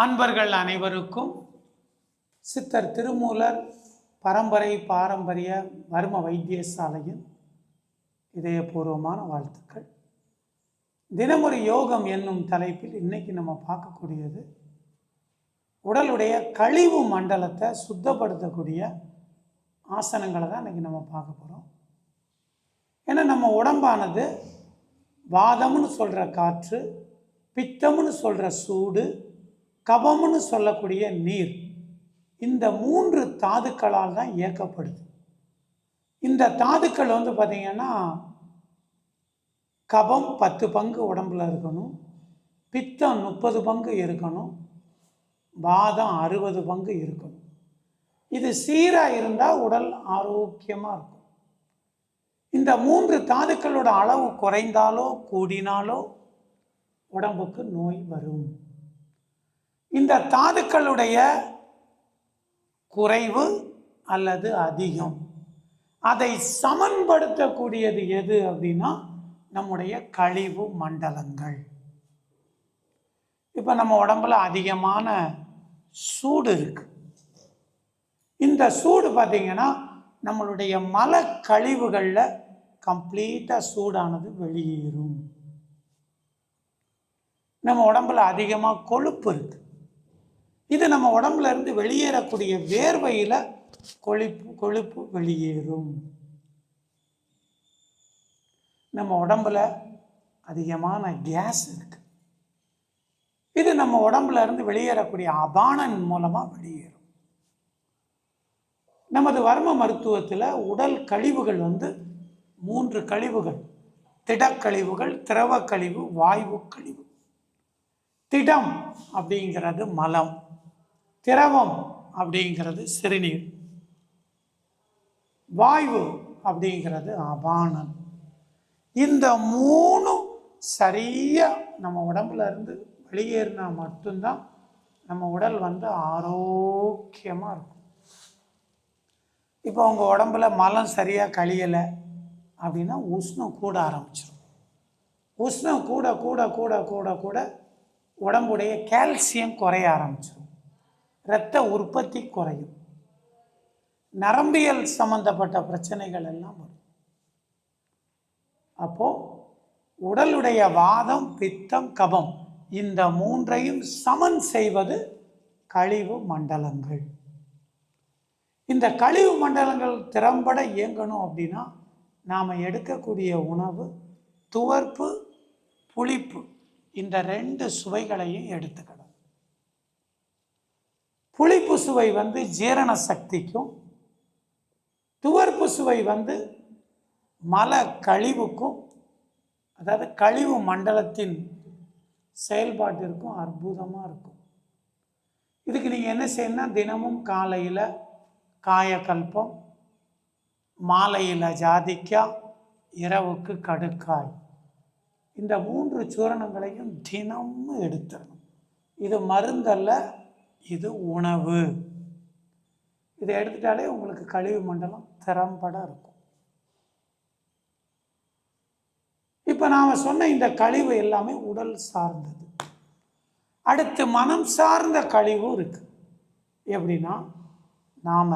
அன்பர்கள் அனைவருக்கும் சித்தர் திருமூலர் பரம்பரை பாரம்பரிய மர்ம வைத்தியசாலையின் இதயபூர்வமான வாழ்த்துக்கள். தினமொரு யோகம் என்னும் தலைப்பில் இன்னைக்கு நம்ம பார்க்கக்கூடியது உடலுடைய கழிவு மண்டலத்தை சுத்தப்படுத்தக்கூடிய ஆசனங்களை தான் இன்னைக்கு நம்ம பார்க்க போகிறோம். ஏன்னா நம்ம உடம்பானது வாதம்னு சொல்கிற காற்று, பித்தம்னு சொல்கிற சூடு, கபம்னு சொல்லக்கூடிய நீர், இந்த 3 தாதுக்களால் தான் இயக்கப்படுது. இந்த தாதுக்கள் பார்த்திங்கன்னா கபம் 10 பங்கு உடம்புல இருக்கணும், பித்தம் 30 பங்கு இருக்கணும், வாதம் 60 பங்கு இருக்கணும். இது சீராக இருந்தால் உடல் ஆரோக்கியமாக இருக்கும். இந்த 3 தாதுக்களோட அளவு குறைந்தாலோ கூடினாலோ உடம்புக்கு நோய் வரும். இந்த தாதுக்களுடைய குறைவு அல்லது அதிகம், அதை சமன்படுத்தக்கூடியது எது அப்படின்னா நம்முடைய கழிவு மண்டலங்கள். இப்போ நம்ம உடம்புல அதிகமான சூடு இருக்கு. இந்த சூடு பார்த்திங்கன்னா நம்மளுடைய மல கழிவுகளில் கம்ப்ளீட்டாக சூடானது வெளியேறும். நம்ம உடம்புல அதிகமாக கொழுப்பு இருக்கு. இது நம்ம உடம்புல இருந்து வெளியேறக்கூடிய வேர்வையில் கொழுப்பு வெளியேறும். நம்ம உடம்புல அதிகமான கேஸ் இருக்கு. இது நம்ம உடம்புல இருந்து வெளியேறக்கூடிய அபானன் மூலமாக வெளியேறும். நமது வர்ம மருத்துவத்தில் உடல் கழிவுகள் 3 கழிவுகள்: திடக்கழிவுகள், திரவ கழிவு, வாயு கழிவு. திடம் அப்படிங்கிறது மலம், திரவம் அப்படிங்கிறது சிறுநீர், வாயு அப்படிங்கிறது அபானன். இந்த 3 சரியா நம்ம உடம்புல இருந்து வெளியேறினா மட்டும்தான் நம்ம உடல் ஆரோக்கியமாக இருக்கும். இப்போ உங்கள் உடம்புல மலம் சரியாக கழியலை அப்படின்னா உஷ்ணம் கூட ஆரம்பிச்சிடும். உஷ்ணம் கூட கூட கூட கூட கூட உடம்புடைய கால்சியம் குறைய ஆரம்பிச்சிடும், இரத்த உற்பத்தி குறையும், நரம்பியல் சம்பந்தப்பட்ட பிரச்சனைகள் எல்லாம் வரும். அப்போ உடலுடைய வாதம், பித்தம், கபம் இந்த 3ஐயும் சமன் செய்வது கழிவு மண்டலங்கள். இந்த கழிவு மண்டலங்கள் திறம்பட இயங்கணும் அப்படின்னா நாம் எடுக்கக்கூடிய உணவு துவர்ப்பு, புளிப்பு, இந்த 2 சுவைகளையும் எடுத்துக்கணும். புளிப்பு சுவை ஜீரண சக்திக்கும், துவர்ப்பு சுவை மல கழிவுக்கும், அதாவது கழிவு மண்டலத்தின் செயல்பாட்டிற்கும் அற்புதமாக இருக்கும். இதுக்கு நீங்கள் என்ன செய்யணும்னா, தினமும் காலையில் காயக்கல்பம், மாலையில் ஜாதிக்காய், இரவுக்கு கடுக்காய், இந்த 3 சூரணங்களையும் தினமும் எடுத்துடணும். இது மருந்தல்ல, இது உணவு. இதை எடுத்துட்டாலே உங்களுக்கு கழிவு மண்டலம் திறம்பட இருக்கும். இப்போ நாம் சொன்ன இந்த கழிவு எல்லாமே உடல் சார்ந்தது. அடுத்து மனம் சார்ந்த கழிவும் இருக்கு. எப்படின்னா, நாம்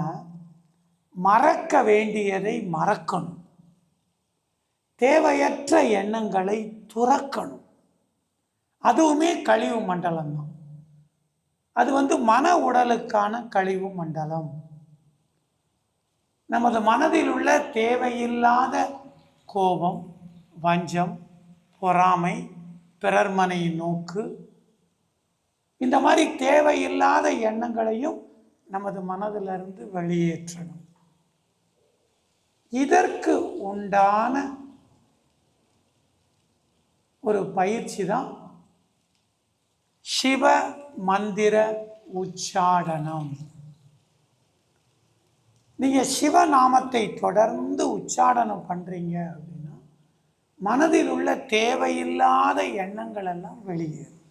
மறக்க வேண்டியதை மறக்கணும், தேவையற்ற எண்ணங்களை துறக்கணும். அதுவுமே கழிவு மண்டலம் தான். அது மன உடலுக்கான கழிவு மண்டலம். நமது மனதில் உள்ள தேவையில்லாத கோபம், வஞ்சம், பொறாமை, பிறர்மனை நோக்கு, இந்த மாதிரி தேவையில்லாத எண்ணங்களையும் நமது மனதிலிருந்து வெளியேற்றணும். இதற்கு உண்டான ஒரு பயிற்சி தான் சிவ மந்திர உச்சாடனம். நீங்கள் சிவநாமத்தை தொடர்ந்து உச்சாடனம் பண்ணுறீங்க அப்படின்னா மனதில் உள்ள தேவையில்லாத எண்ணங்கள் எல்லாம் வெளியேறும்.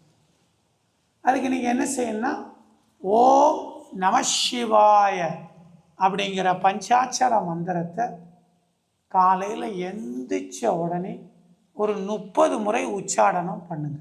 அதுக்கு நீங்கள் என்ன செய்யணும்னா, ஓம் நம சிவாய அப்படிங்கிற பஞ்சாட்சர மந்திரத்தை காலையில் எந்திரிச்ச உடனே ஒரு 30 முறை உச்சாடனம் பண்ணுங்க.